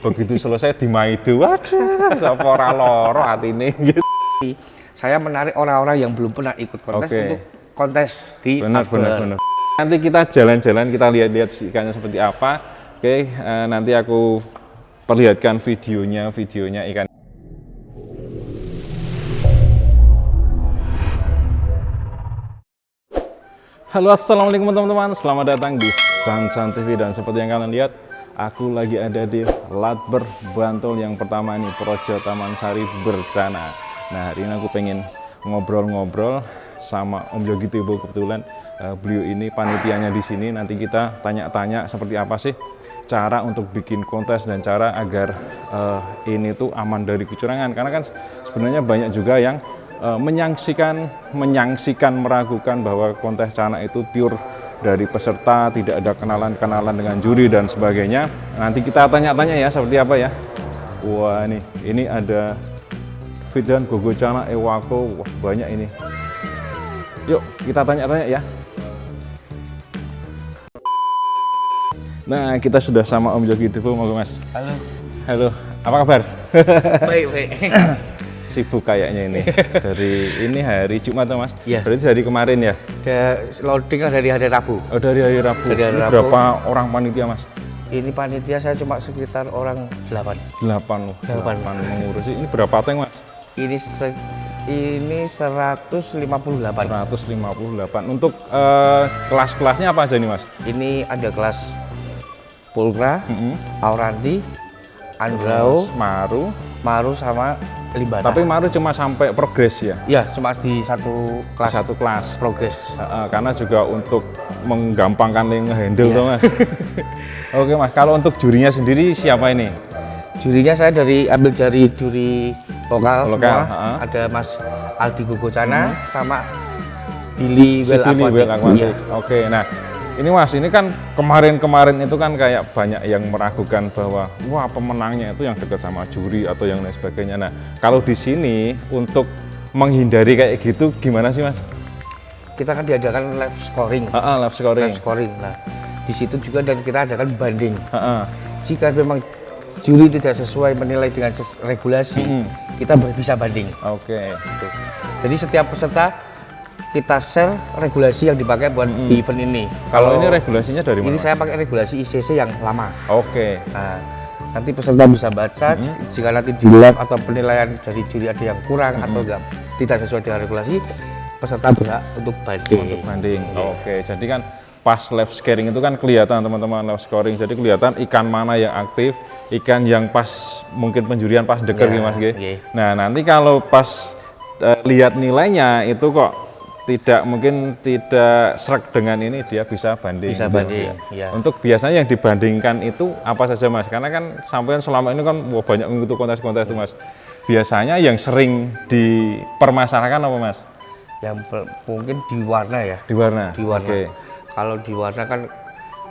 begitu selesai di Maido, waduh, sapa ora loro atine gitu. Saya menarik orang-orang yang belum pernah ikut kontes untuk kontes di benar. Nanti kita jalan-jalan, kita lihat-lihat ikannya seperti apa. Oke, nanti aku perlihatkan videonya ikan. Halo, assalamualaikum teman-teman, selamat datang di Sancan TV. Dan seperti yang kalian lihat, aku lagi ada di Latber Bantul yang pertama ini, Projo Taman Sari Bercana. Nah, hari ini aku pengen ngobrol-ngobrol sama Om Yogi Tibo. Kebetulan beliau ini panitianya di sini. Nanti kita tanya-tanya seperti apa sih cara untuk bikin kontes dan cara agar ini tuh aman dari kecurangan. Karena kan sebenarnya banyak juga yang menyaksikan, meragukan bahwa kontes canak itu pure dari peserta, tidak ada kenalan-kenalan dengan juri dan sebagainya. Nanti kita tanya-tanya ya seperti apa ya. Wah, ini ada Fidan Gogo Canak Ewako, wah banyak ini. Yuk kita tanya-tanya ya. Nah, kita sudah sama Om Yogi Tibo, moga Mas. Halo, apa kabar? Baik. Sibuk kayaknya ini. Dari ini hari Jumat tuh Mas? Iya. Berarti dari kemarin ya? Loading dari hari Rabu. Oh, dari hari Rabu. Dari hari Ini Rabu. berapa orang panitia Mas? Ini panitia saya cuma sekitar orang 8. 8 mengurus. Ini berapa tank Mas? Ini 158. 158. Untuk kelas-kelasnya apa aja nih Mas? Ini ada kelas Pulkra, Auranti, Andrao, Maru sama Limbata. Tapi Maru cuma sampai progres ya? Ya, cuma di satu kelas. Satu kelas. Progres. Karena juga untuk menggampangkan nge-handle Iya. tuh Mas. Oke Mas, kalau untuk jurinya sendiri siapa ini? Jurinya saya ambil dari juri lokal semua. Ada Mas Aldi Gogo Cana sama Billy Well Aquatic. Oke, nah ini Mas, ini kan kemarin itu kan kayak banyak yang meragukan bahwa wah pemenangnya itu yang dekat sama juri atau yang lain sebagainya. Nah, kalau di sini untuk menghindari kayak gitu gimana sih Mas? Kita kan diadakan live scoring. Live scoring. Nah, di situ juga dan kita adakan banding. Jika memang juri tidak sesuai menilai dengan regulasi, kita bisa banding. Oke. Gitu. Jadi setiap peserta kita share regulasi yang dipakai buat di event ini. Kalau ini regulasinya dari mana? Ini saya pakai regulasi ICC yang lama. Oke. Nah, nanti peserta bisa baca. Jika nanti di live atau penilaian dari juri ada yang kurang atau tidak sesuai dengan regulasi, peserta berhak untuk banding. Oke. Jadi kan pas live scoring itu kan kelihatan teman-teman, live scoring. Jadi kelihatan ikan mana yang aktif, ikan yang pas mungkin penjurian pas deker gitu Mas G. Nah, nanti kalau pas lihat nilainya itu kok mungkin tidak srek dengan ini, dia bisa banding. Ya. Untuk biasanya yang dibandingkan itu apa saja Mas? Karena kan sampean selama ini kan banyak mengikuti kontes-kontes itu Mas. Biasanya yang sering dipermasalahkan apa Mas? Yang mungkin di warna ya. Di warna. Okay. Kalau di warna kan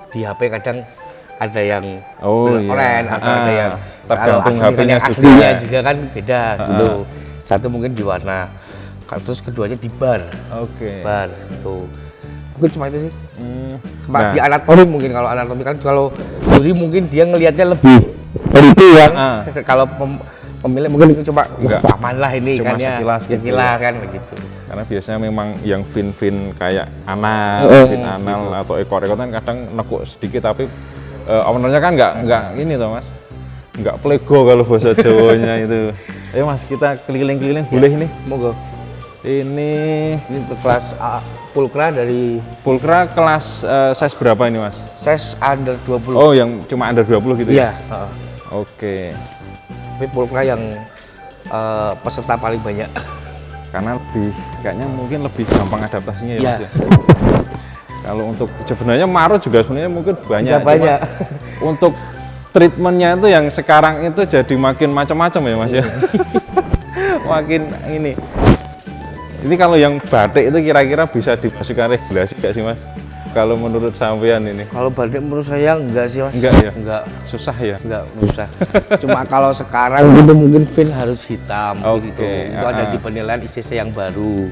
di HP kadang ada yang orange atau ada yang tergantung HP-nya aslinya juga kan beda gitu. Satu mungkin di warna. Terus keduanya di bar. Bar itu. Mungkin cuma itu sih. Di anatomi mungkin, kalau anatomi kan kalau juri mungkin dia ngelihatnya lebih itu kan. Kalau pemilik mungkin cuma aman lah ini cuma ikannya. sekilas kan begitu. Karena biasanya memang yang fin kayak anal, atau ekor-ekor kan kadang nekuk sedikit, tapi ownernya kan nggak ini toh Mas. Nggak plego kalau bahasa Jawanya itu. Ayo Mas, kita keliling-keliling boleh ini? Monggo. Ini kelas Pulkra dari Pulkra kelas size berapa ini Mas? Size under 20. Oh, yang cuma under 20 gitu ya? Iya. Oke. Tapi Pulkra yang peserta paling banyak. Karena kayaknya mungkin lebih gampang adaptasinya ya Mas ya? Kalau untuk sebenarnya Maru juga sebenarnya mungkin banyak. Untuk treatmentnya itu yang sekarang itu jadi makin macam-macam ya Mas ya? Makin ini. Ini kalau yang batik itu kira-kira bisa dimasukkan regulasi nggak sih Mas? Kalau menurut sampean ini? Kalau batik menurut saya enggak sih Mas. Enggak ya? Enggak. Susah ya? Enggak, susah. Cuma kalau sekarang itu mungkin fin harus hitam gitu. Itu ada di penilaian ICC yang baru.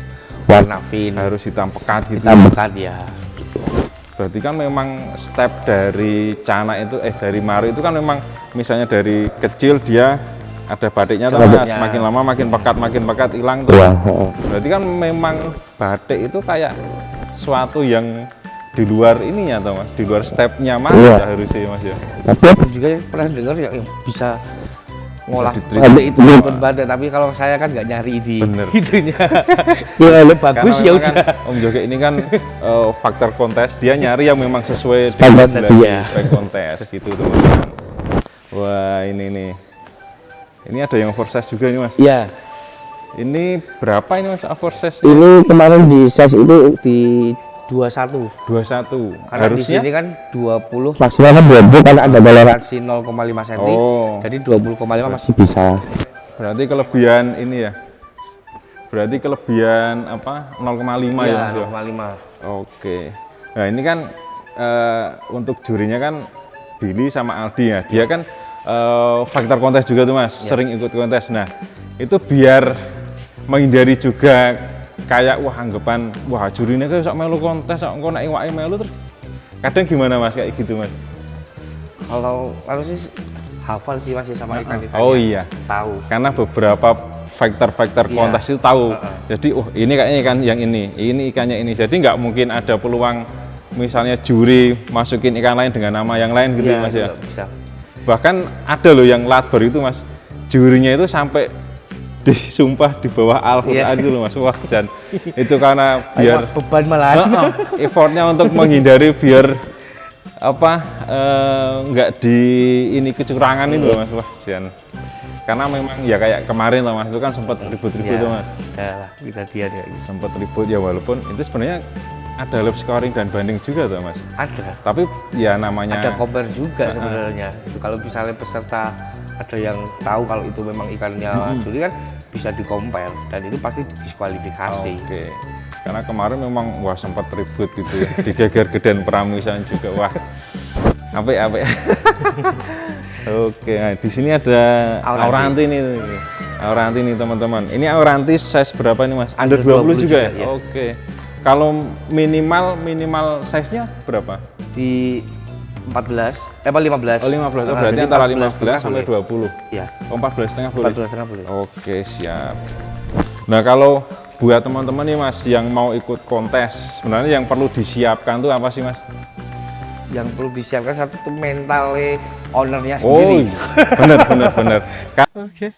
Warna fin. Harus hitam pekat gitu. Hitam pekat ya. Gitu. berarti kan memang step dari Cana itu dari Maru itu kan memang misalnya dari kecil dia ada batiknya tuh Mas, makin lama makin pekat hilang tuh. Berarti kan memang batik itu kayak suatu yang di luar ininya tuh Mas, di luar stepnya Mas harusnya Mas ya. Tapi aku juga pernah dengar yang bisa ngolah batik itu batik, tapi kalau saya kan nggak nyari di itunya. Kalau bagus ya udah. Om Joget ini kan faktor kontes, dia nyari yang memang sesuai spek kontes gitu teman-teman. Wah ini nih. Ini ada yang oversize juga nih Mas. Iya. Ini berapa ini Mas oversize? Ini kemarin di size itu di 21. Karena harusnya di sini kan 20 maksimal kan 20 karena ada toleransi 0,5 cm. Jadi 20,5 masih bisa. Berarti kelebihan ini ya. Berarti kelebihan apa? 0,5 ya Mas. 0,5. Oke. Nah, ini kan untuk jurinya kan Billy sama Aldi ya. Dia kan faktor kontes juga tuh Mas, sering ikut kontes. Nah, itu biar menghindari juga kayak anggapan jurinya kayak sok melu kontes, sok engko nek iwake melu terus kadang gimana Mas kayak gitu Mas? Kalau sih hafal sih masih sama ikan-ikan. Oh iya. Tahu. Karena beberapa faktor kontes itu tahu. Jadi ini kayaknya ikan yang ini ikannya ini. Jadi nggak mungkin ada peluang misalnya juri masukin ikan lain dengan nama yang lain gitu Mas ya. Bisa. Bahkan ada loh yang latber itu Mas, jurinya itu sampai disumpah di bawah Al-Quran gitu loh Mas. Wah, dan itu karena biar beban malah effortnya untuk menghindari biar nggak di ini kecurangan itu loh Mas. Wah, Jan. Karena memang ya kayak kemarin loh Mas, itu kan sempat ribut-ribut tuh Mas. Kita dia sempat ribut ya, walaupun itu sebenarnya ada live scoring dan banding juga tuh Mas. Ada. Tapi ya namanya ada compare juga sebenarnya. Itu kalau misalnya peserta ada yang tahu kalau itu memang ikannya juri kan bisa di-compare dan itu pasti didiskualifikasi. Oke. Karena kemarin memang sempat ribut gitu ya. Digeger Geden Pramisan juga apa. Oke, nah, di sini ada Auranti nih. Auranti nih teman-teman. Ini Auranti size berapa nih Mas? Under 20 juga ya? Oke. Kalau minimal size-nya berapa? Di 15. 15. Oh, 15. Oh, berarti antara 15 sampai 20. Iya. 14,5 boleh. 14,5 boleh. Oke, siap. Nah, kalau buat teman-teman nih Mas yang mau ikut kontes, sebenarnya yang perlu disiapkan tuh apa sih Mas? Yang perlu disiapkan satu tuh mental ownernya sendiri. Bener. Oke.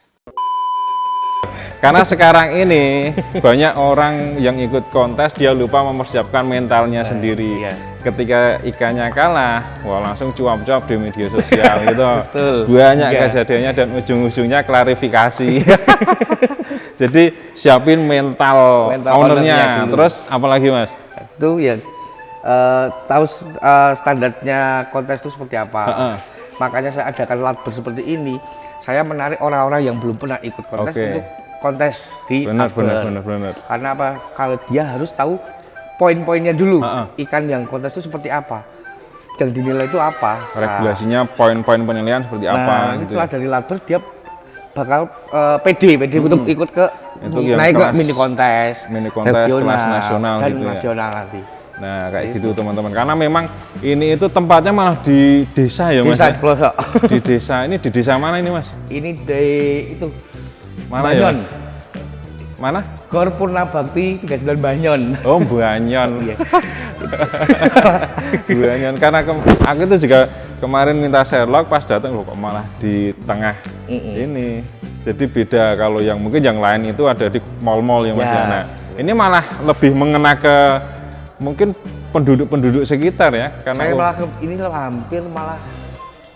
Karena sekarang ini banyak orang yang ikut kontes dia lupa mempersiapkan mentalnya sendiri. Ketika ikannya kalah, langsung cuap-cuap di media sosial gitu. Banyak kejadiannya dan ujung-ujungnya klarifikasi. Jadi siapin mental ownernya. Terus apalagi Mas? Itu ya tahu standarnya kontes itu seperti apa. Makanya saya adakan latber seperti ini. Saya menarik orang-orang yang belum pernah ikut kontes untuk kontes di benar. Karena apa? Kalau dia harus tahu poin-poinnya dulu. Ikan yang kontes itu seperti apa? Yang dinilai itu apa? Regulasinya poin-poin penilaian seperti apa? Gitu. Setelah dari latber dia bakal pede untuk ikut ke naik ke mini kontes kelas nasional dan gitu nasional nanti. Nah kayak gitu teman-teman. Karena memang ini itu tempatnya malah di desa ya Mas. Desa pelosok. Di desa ini di desa mana ini Mas? Ini di itu. Mana Banyon. Ya? Mana? Gor Purna Bakti 39 Banyon. Oh, Banyon. Banyon. Karena aku itu juga kemarin minta Sherlock pas datang loh kok malah di tengah ini. Jadi beda kalau yang mungkin yang lain itu ada di mall-mall ya Mas ya. Nah, ini malah lebih mengena ke mungkin penduduk-penduduk sekitar ya. Karena ini hampir malah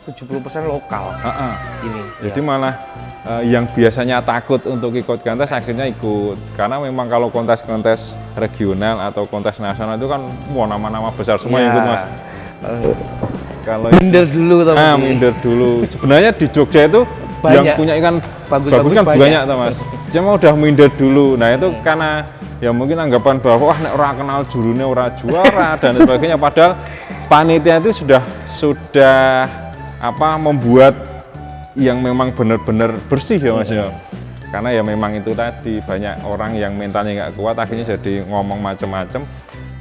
70% lokal. Ini. Jadi malah yang biasanya takut untuk ikut kontes akhirnya ikut. Karena memang kalau kontes-kontes regional atau kontes nasional itu kan nama-nama besar semua yang ikut Mas. Kalau minder dulu minder dulu. Sebenarnya di Jogja itu banyak. Yang punya ikan bagus kan banyak tuh Mas. Cuma udah minder dulu. Nah, itu karena ya mungkin anggapan bahwa nek ora kenal jurune ora juara dan sebagainya, padahal panitia itu sudah membuat yang memang benar-benar bersih ya Mas ya. Karena ya memang itu tadi banyak orang yang mentalnya nggak kuat akhirnya jadi ngomong macem-macem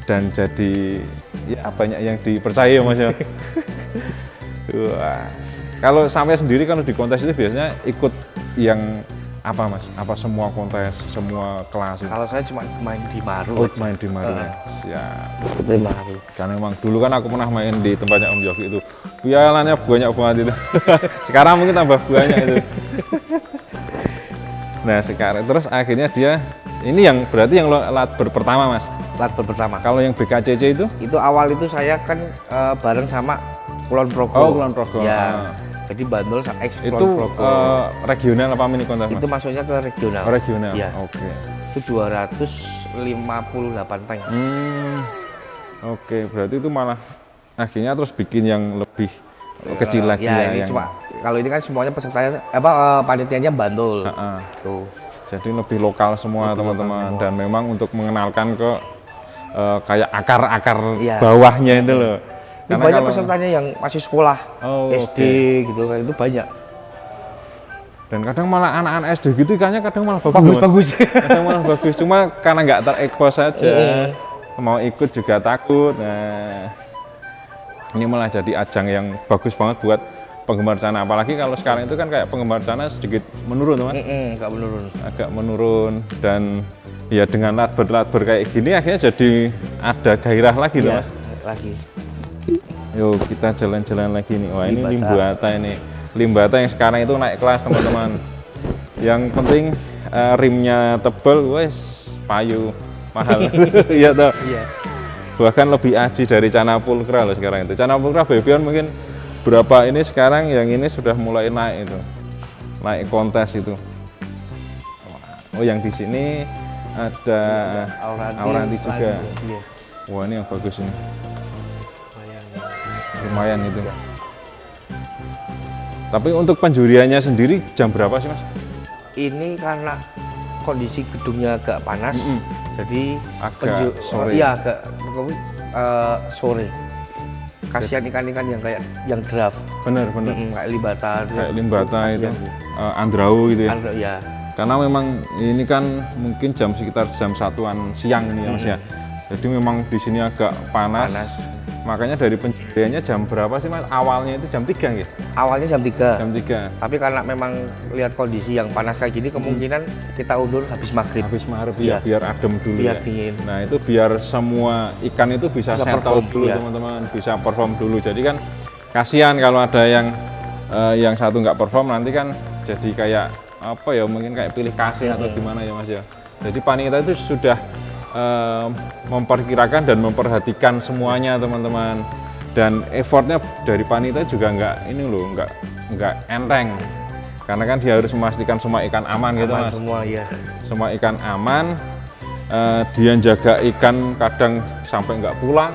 dan jadi ya banyak yang dipercaya Mas ya. Wah. Kalau sampai sendiri kalau di kontes itu biasanya ikut yang apa Mas? Apa semua kontes, semua kelas itu? Kalau saya cuma main di Maru. Oh, main di Maru. Ya. Di Maru. Karena memang dulu kan aku pernah main di tempatnya Om Yogi itu. Pialanya banyak banget itu. Sekarang mungkin tambah banyak itu. Nah, sekarang terus akhirnya dia ini yang berarti yang latber pertama Mas. Latber pertama. Kalau yang BKCC itu? Itu awal itu saya kan bareng sama Kulon Progo. Oh, Kulon Progo. Ya. Jadi Bantul ex Itu Kulon Progo. Regional apa mini kontes Mas? Itu masuknya ke regional. Oh, regional. Ya. Oke. Itu 258 tank. Oke, berarti itu malah akhirnya terus bikin yang lebih kecil lagi ya. Ini yang... cuma kalau ini kan semuanya pesertanya panitianya Bantul. Tuh. Jadi lebih lokal semua teman-teman dan memang untuk mengenalkan ke kayak akar-akar bawahnya itu loh. Ini banyak pesertanya yang masih sekolah, SD gitu kan, itu banyak. Dan kadang malah anak-anak SD gitu ikannya kadang malah bagus. Kadang malah bagus, cuma karena nggak terekspos saja. Mau ikut juga takut. Nah, ini malah jadi ajang yang bagus banget buat penggemar cana. Apalagi kalau sekarang itu kan kayak penggemar cana sedikit menurun, Mas. Agak menurun dan ya dengan latber kayak gini akhirnya jadi ada gairah lagi tuh, Mas. Lagi. Yuk kita jalan-jalan lagi nih. Wah, ini Limbata ini. Limbata yang sekarang itu naik kelas teman-teman. Yang penting rimnya tebal, wes payu mahal. Iya toh. Iya. Bahkan lebih aji dari Cana Pulkra loh sekarang itu. Cana Pulkra Bebion mungkin berapa ini sekarang, yang ini sudah mulai naik itu. Naik kontes itu. Oh, yang di sini ada Auranti juga. Wah, ini yang bagus ini. Lumayan itu. Tapi untuk penjuriannya sendiri jam berapa sih Mas? Ini karena kondisi gedungnya agak panas, jadi agak sore. Iya, agak sore. Kasihan ikan-ikan yang kayak yang draft. Bener. Kayak Limbata. Kayak Limbata itu, Andrau gitu ya. Ya. Karena memang ini kan mungkin sekitar jam 1-an siang ini ya Mas ya. Jadi memang di sini agak panas. Makanya dari penjuriannya jam berapa sih Mas? Awalnya itu jam 3 gitu? Awalnya jam 3. Jam 3. Tapi karena memang lihat kondisi yang panas kayak gini, kemungkinan kita undur habis maghrib. Habis maghrib ya, biar adem dulu biar ya. Dingin. Nah itu biar semua ikan itu bisa settle dulu teman-teman, bisa perform dulu. Jadi kan kasihan kalau ada yang satu nggak perform, nanti kan jadi kayak apa ya, mungkin kayak pilih kasih atau gimana ya Mas ya. Jadi panitia itu sudah memperkirakan dan memperhatikan semuanya teman-teman, dan effortnya dari panitia juga nggak enteng, karena kan dia harus memastikan semua ikan aman gitu Mas. Semua ikan aman, dia jaga ikan kadang sampai nggak pulang,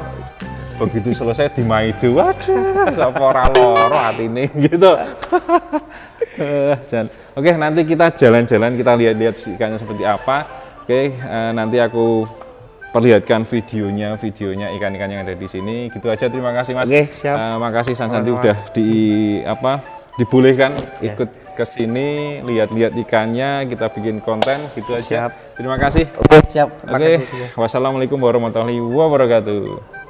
begitu selesai dimaidu, waduh sapa loro atine gitu. Oke, nanti kita jalan-jalan, kita lihat-lihat ikannya seperti apa. Oke, nanti aku perlihatkan videonya ikan-ikan yang ada di sini. Gitu aja, terima kasih Mas. Oke, siap. Makasih Santi udah dibolehkan ikut ke sini, lihat-lihat ikannya, kita bikin konten gitu aja. Siap. Terima kasih. Oke, siap. Oke, wassalamualaikum warahmatullahi wabarakatuh.